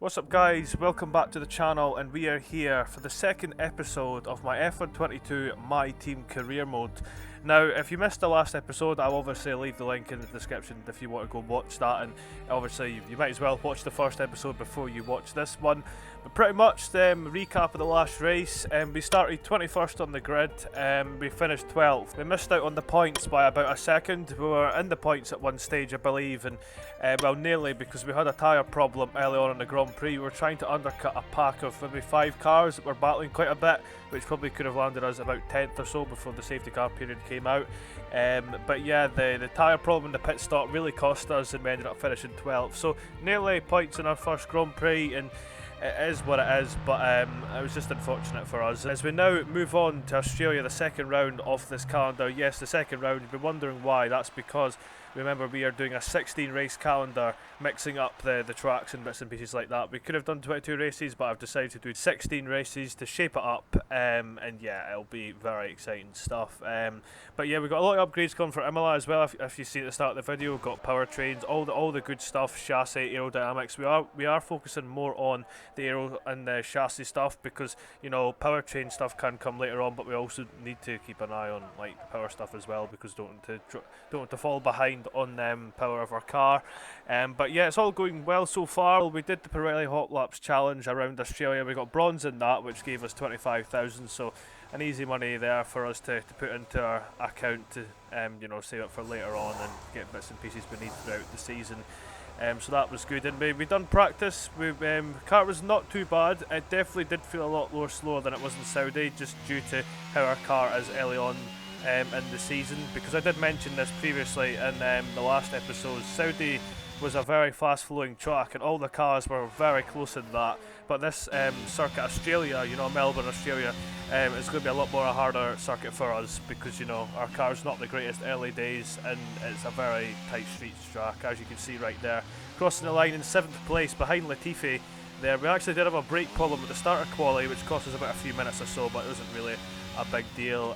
What's up guys, welcome back to the channel, and we are here for the second episode of my F122 My Team Career Mode. Now, if you missed the last episode, I'll obviously leave the link in the description if you want to go watch that, and obviously you might as well watch the first episode before you watch this one. But pretty much the recap of the last race, we started 21st on the grid, we finished 12th. We missed out on the points by about a second. We were in the points at one stage I believe, and well, nearly, because we had a tyre problem early on in the Grand Prix. We were trying to undercut a pack of maybe 5 cars that were battling quite a bit, which probably could have landed us about 10th or so before the safety car period came out. But yeah, the tyre problem in the pit stop really cost us, and we ended up finishing 12th. So nearly points in our first Grand Prix, and it is what it is, but it was just unfortunate for us. As we now move on to Australia, the second round of this calendar. Yes, the second round. You've been wondering why. That's because, remember, we are doing a 16 race calendar, mixing up the tracks and bits and pieces like that. We could have done 22 races, but I've decided to do 16 races to shape it up, and yeah, it'll be very exciting stuff. But yeah, we've got a lot of upgrades coming for Imola as well. If you see at the start of the video, we've got powertrains, all the good stuff, chassis, aerodynamics. We are focusing more on the aero and the chassis stuff, because, you know, powertrain stuff can come later on, but we also need to keep an eye on like the power stuff as well, because don't want to fall behind on power of our car. But yeah, it's all going well so far. We did the Pirelli Hot Laps challenge around Australia. We got bronze in that, which gave us 25,000, so an easy money there for us to put into our account to you know, save up for later on and get bits and pieces we need throughout the season. So that was good, and we done practice. Car was not too bad. It definitely did feel a lot more slower than it was in Saudi, just due to how our car is early on in the season, because I did mention this previously in the last episode. Saudi was a very fast flowing track, and all the cars were very close in that, but this circuit Australia, you know, Melbourne Australia, is going to be a lot more a harder circuit for us, because, you know, our car's not the greatest early days, and it's a very tight streets track, as you can see right there. Crossing the line in 7th place behind Latifi there. We actually did have a brake problem at the start of quali, which cost us about a few minutes or so, but it wasn't really a big deal.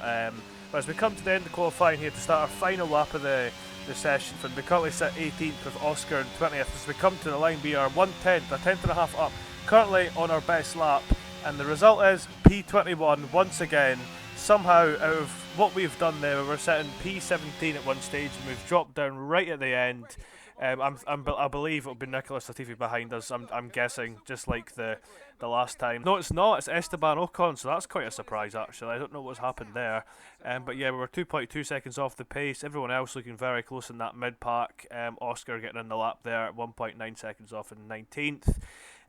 But as we come to the end of qualifying here to start our final lap of the session, and we currently sit 18th with Oscar and 20th. As we come to the line, we are 1/10, a tenth and a half up, currently on our best lap, and the result is P21 once again. Somehow, out of what we've done there, we were sitting P17 at one stage, and we've dropped down right at the end. I believe it'll be Nicholas Latifi behind us. I'm guessing, just like the last time. No, it's not. It's Esteban Ocon, so that's quite a surprise actually. I don't know what's happened there. But yeah, we were 2.2 seconds off the pace. Everyone else looking very close in that mid pack. Oscar getting in the lap there at 1.9 seconds off in 19th.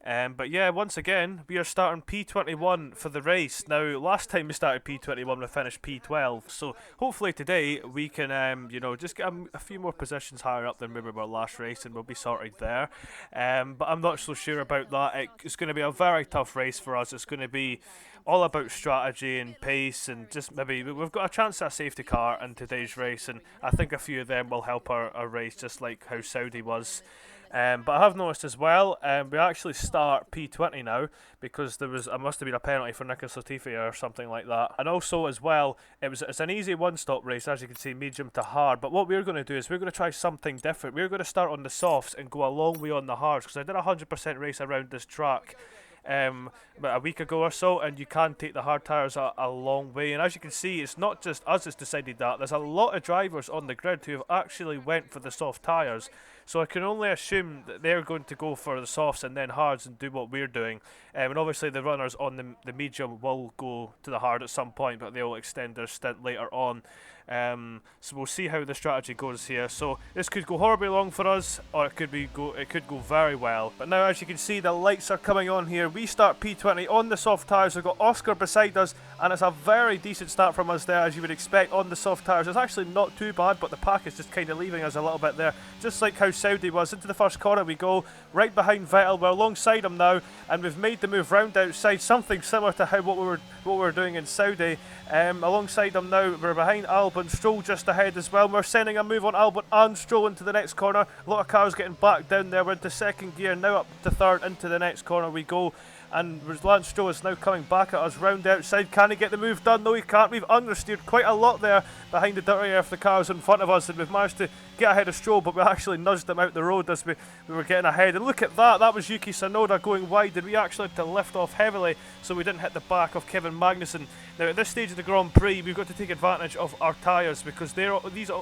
But yeah, once again, we are starting P21 for the race. Now, last time we started P21, we finished P12, so hopefully today we can, you know, just get a few more positions higher up than maybe our last race, and we'll be sorted there. But I'm not so sure about that. It's going to be a very tough race for us. It's going to be all about strategy and pace, and just maybe we've got a chance at a safety car in today's race, and I think a few of them will help our race, just like how Saudi was. But I have noticed as well, we actually start P20 now, because it must have been a penalty for Nicholas Latifi or something like that. And also as well, it's an easy one-stop race, as you can see, medium to hard. But what we're going to do is we're going to try something different. We're going to start on the softs and go a long way on the hards, because I did a 100% race around this track about a week ago or so, and you can take the hard tyres a long way. And as you can see, it's not just us that's decided that. There's a lot of drivers on the grid who have actually went for the soft tyres, so I can only assume that they're going to go for the softs and then hards and do what we're doing. And obviously the runners on the medium will go to the hard at some point, but they'll extend their stint later on. So we'll see how the strategy goes here. So this could go horribly long for us, or it could go very well. But now, as you can see, the lights are coming on here. We start P20 on the soft tyres. We've got Oscar beside us, and it's a very decent start from us there, as you would expect on the soft tyres. It's actually not too bad, but the pack is just kind of leaving us a little bit there, just like how Saudi was. Into the first corner we go, right behind Vettel. We're alongside him now, and we've made the move round outside, something similar to how what we were doing in Saudi. Alongside him now, we're behind Albon, Stroll just ahead as well. We're sending a move on Albon and Stroll into the next corner. A lot of cars getting back down there. We're into second gear, now up to third, into the next corner we go. and Lance Stroll is now coming back at us round the outside. Can he get the move done? No, he can't. We've understeered quite a lot there behind the dirty of the cars in front of us, and we've managed to get ahead of Stroll, but we actually nudged him out the road as we were getting ahead. And look at that, that was Yuki Tsunoda going wide, and we actually had to lift off heavily so we didn't hit the back of Kevin Magnussen. Now at this stage of the Grand Prix, we've got to take advantage of our tyres, because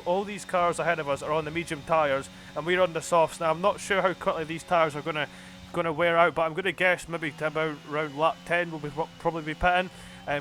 all these cars ahead of us are on the medium tyres and we're on the softs. Now I'm not sure how quickly these tyres are going to wear out, but I'm going to guess maybe to about around lap 10 we'll probably be pitting.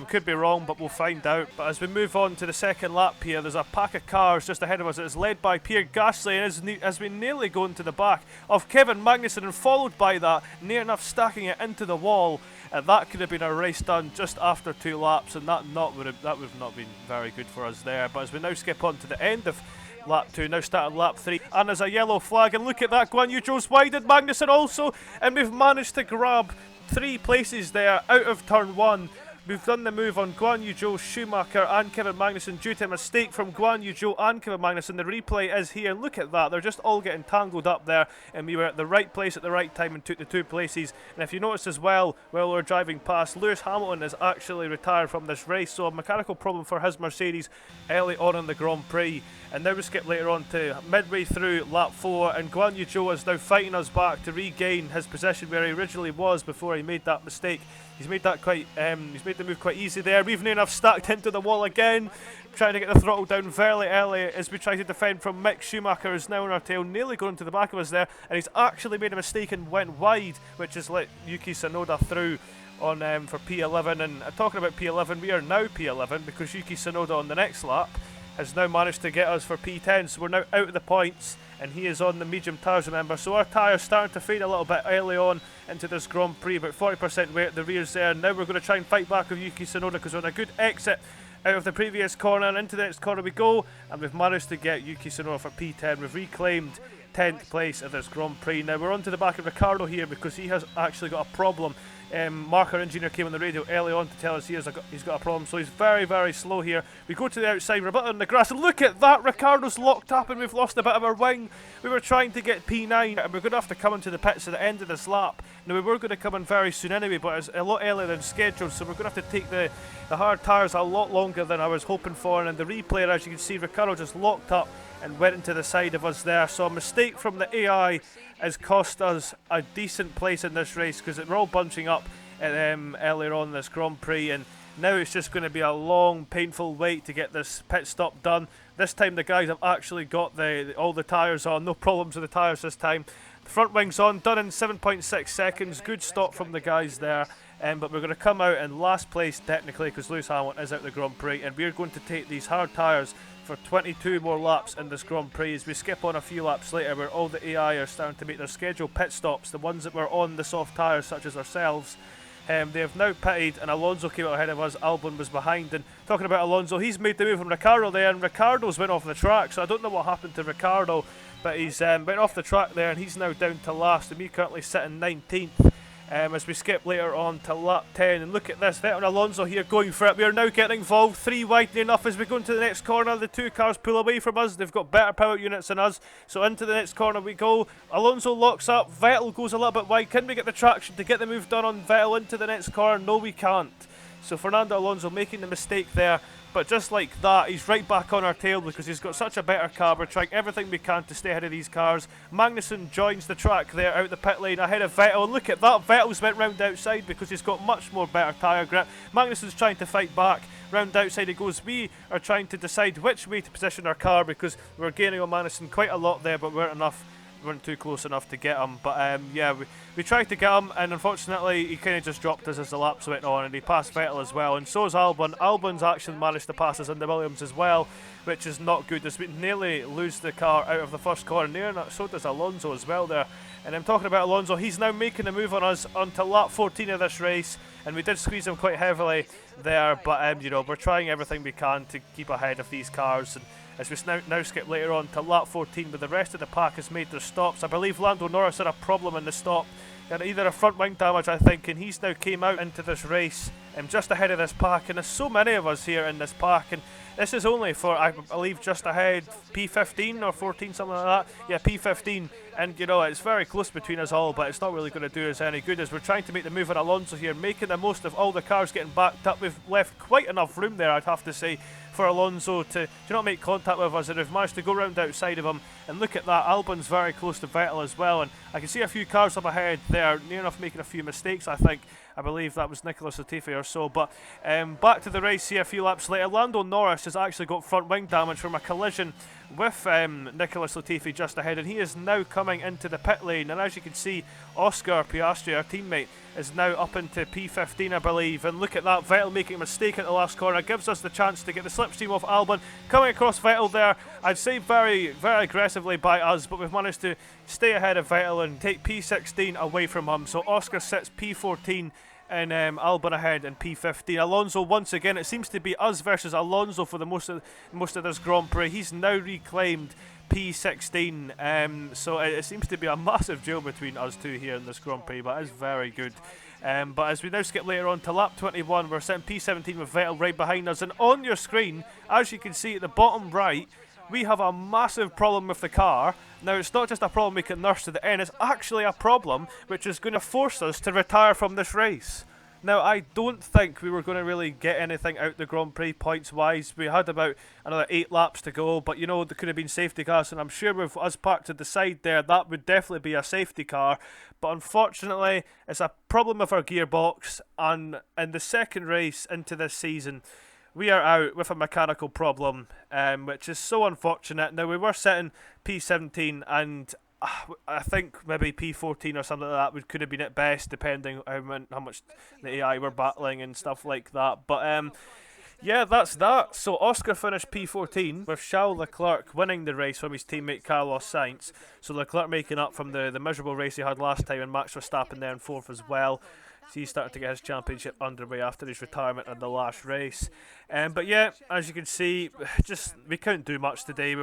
Could be wrong, but we'll find out. But as we move on to the second lap here, there's a pack of cars just ahead of us. It's led by Pierre Gasly and has been nearly going to the back of Kevin Magnussen, and followed by that, near enough stacking it into the wall. And that could have been a race done just after 2 laps, and that would have not been very good for us there. But as we now skip on to the end of lap 2, now starting lap 3, and there's a yellow flag, and look at that, Guan Yu Zhou's wide, and Magnussen also, and we've managed to grab 3 places there out of turn 1. We've done the move on Guan Yu Zhou, Schumacher and Kevin Magnussen due to a mistake from Guan Yu Zhou and Kevin Magnussen. The replay is here. Look at that. They're just all getting tangled up there, and we were at the right place at the right time and took the 2 places. And if you notice as well, while we're driving past, Lewis Hamilton is actually retired from this race, so a mechanical problem for his Mercedes early on in the Grand Prix. And now we skip later on to midway through lap 4, and Guan Yu Zhou is now fighting us back to regain his position where he originally was before he made that mistake. He's made the move quite easy there. We've near enough stacked into the wall again, trying to get the throttle down fairly early as we try to defend from Mick Schumacher, who's now on our tail, nearly going to the back of us there, and he's actually made a mistake and went wide, which has let Yuki Tsunoda through on for P11. And talking about P11, we are now P11 because Yuki Tsunoda on the next lap has now managed to get us for P10, so we're now out of the points, and he is on the medium tyres, remember. So our tyres starting to fade a little bit early on into this Grand Prix, about 40% weight at the rears there. Now we're going to try and fight back with Yuki Tsunoda because we're on a good exit out of the previous corner, and into the next corner we go, and we've managed to get Yuki Tsunoda for P10. We've reclaimed 10th place at this Grand Prix. Now we're on to the back of Ricciardo here because he has actually got a problem. Mark, our engineer, came on the radio early on to tell us he's got a problem, so he's very, very slow here. We go to the outside, we're a bit on the grass, and look at that, Ricciardo's locked up and we've lost a bit of our wing. We were trying to get P9, and we're going to have to come into the pits at the end of this lap. Now we were going to come in very soon anyway, but it's a lot earlier than scheduled, so we're going to have to take the hard tyres a lot longer than I was hoping for. And in the replay, as you can see, Ricciardo just locked up and went into the side of us there. So a mistake from the AI has cost us a decent place in this race, because we're all bunching up earlier on in this Grand Prix, and now it's just going to be a long, painful wait to get this pit stop done. This time the guys have actually got all the tyres on, no problems with the tyres this time. The front wing's on, done in 7.6 seconds, good stop from the guys there. But we're going to come out in last place technically because Lewis Hamilton is out of the Grand Prix, and we're going to take these hard tyres for 22 more laps in this Grand Prix. As we skip on a few laps later where all the AI are starting to make their scheduled pit stops, the ones that were on the soft tyres such as ourselves. They have now pitted, and Alonso came out ahead of us. Albon was behind. And talking about Alonso, he's made the move from Ricciardo there, and Ricciardo's went off the track, so I don't know what happened to Ricciardo, but he's went off the track there, and he's now down to last, and we currently sit in 19th. As we skip later on to lap 10, and look at this, Vettel and Alonso here going for it. We are now getting involved, 3 wide near enough as we go into the next corner. The 2 cars pull away from us, they've got better power units than us, so into the next corner we go. Alonso locks up, Vettel goes a little bit wide. Can we get the traction to get the move done on Vettel into the next corner? No, we can't. So Fernando Alonso making the mistake there, but just like that, he's right back on our tail because he's got such a better car. We're trying everything we can to stay ahead of these cars. Magnussen joins the track there out the pit lane ahead of Vettel. And look at that, Vettel's went round outside because he's got much more better tyre grip. Magnussen's trying to fight back. Round outside he goes. We are trying to decide which way to position our car because we're gaining on Magnussen quite a lot there, but we weren't too close enough to get him. But yeah, we tried to get him, and unfortunately he kind of just dropped us as the laps went on, and he passed Vettel as well, and so has Albon. Albon's actually managed to pass us into Williams as well, which is not good. As we nearly lose the car out of the first corner, so does Alonso as well there. And I'm talking about Alonso, he's now making a move on us onto lap 14 of this race, and we did squeeze him quite heavily there, but you know, we're trying everything we can to keep ahead of these cars. And as we now skip later on to lap 14, but the rest of the pack has made their stops. I believe Lando Norris had a problem in the stop. He had either a front wing damage, I think, and he's now came out into this race just ahead of this pack, and there's so many of us here in this pack, and this is only for, I believe, just ahead P15 or 14, something like that. Yeah, P15, and you know, it's very close between us all, but it's not really going to do us any good as we're trying to make the move on Alonso here, making the most of all the cars getting backed up. We've left quite enough room there, I'd have to say, for Alonso to not make contact with us, and we've managed to go round outside of him. And look at that, Albon's very close to Vettel as well, and I can see a few cars up ahead there, near enough making a few mistakes, I think. I believe that was Nicholas Latifi or so, but back to the race here a few laps later. Lando Norris has actually got front wing damage from a collision with Nicholas Latifi just ahead, and he is now coming into the pit lane, and as you can see, Oscar Piastri, our teammate, is now up into P15, I believe. And look at that, Vettel making a mistake at the last corner, gives us the chance to get the slipstream off Albon, coming across Vettel there, I'd say very, very aggressively by us, but we've managed to stay ahead of Vettel and take P16 away from him. So Oscar sits P14 and Albon ahead in P15. Alonso, once again, it seems to be us versus Alonso for the most of this Grand Prix. He's now reclaimed P16, so it seems to be a massive duel between us two here in this Grand Prix, but it's very good. But as we now skip later on to lap 21, we're sitting P17 with Vettel right behind us, and on your screen, as you can see at the bottom right, we have a massive problem with the car. Now, it's not just a problem we can nurse to the end, it's actually a problem which is going to force us to retire from this race. Now, I don't think we were going to really get anything out the Grand Prix points-wise. We had about another 8 laps to go, but you know, there could have been safety cars, and I'm sure with us parked at the side there, that would definitely be a safety car. But unfortunately, it's a problem with our gearbox, and in the second race into this season, we are out with a mechanical problem, which is so unfortunate. Now, we were sitting P17, and I think maybe P14 or something like that could have been at best, depending how much the AI were battling and stuff like that. But yeah, that's that. So Oscar finished P14 with Charles Leclerc winning the race from his teammate Carlos Sainz. So Leclerc making up from the miserable race he had last time, and Max Verstappen there in 4th as well. So he started to get his championship underway after his retirement in the last race. But yeah, as you can see, we couldn't do much today.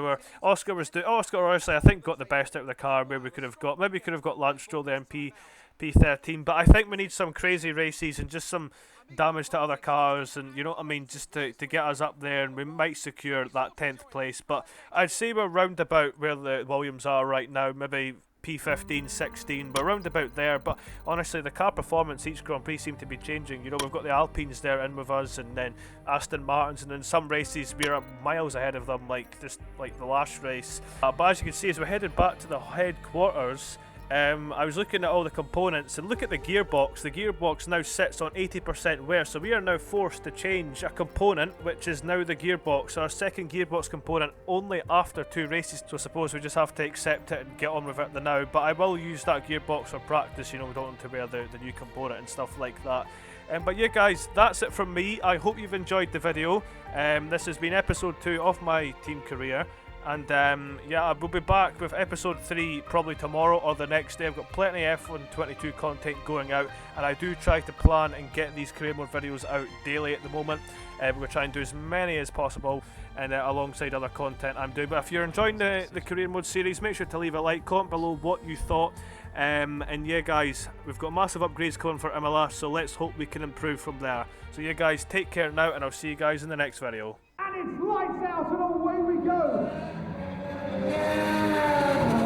Oscar honestly, I think, got the best out of the car. Maybe we could have got Lance Stroll there in P13. But I think we need some crazy races and just some damage to other cars, and you know what I mean, just to get us up there, and we might secure that 10th place. But I'd say we're round about where the Williams are right now, maybe P15, 16, but round about there. But honestly, the car performance each Grand Prix seem to be changing. You know, we've got the Alpines there in with us, and then Aston Martins, and in some races we're up miles ahead of them, like the last race. But as you can see, as we're headed back to the headquarters, I was looking at all the components, and look at the gearbox. The gearbox now sits on 80% wear, so we are now forced to change a component, which is now the gearbox, our second gearbox component, only after 2 races. So I suppose we just have to accept it and get on with it now. But I will use that gearbox for practice, you know, we don't want to wear the new component and stuff like that. But yeah guys, that's it from me. I hope you've enjoyed the video. This has been episode 2 of my team career. And yeah, we'll be back with episode 3 probably tomorrow or the next day. I've got plenty of F1 22 content going out, and I do try to plan and get these career mode videos out daily at the moment. We're going to try and do as many as possible, and alongside other content I'm doing. But if you're enjoying the career mode series, make sure to leave a like, comment below what you thought. And yeah guys, we've got massive upgrades coming for MLS, so let's hope we can improve from there. So yeah guys, take care now, and I'll see you guys in the next video. And it's lights out and away we go. Yeah.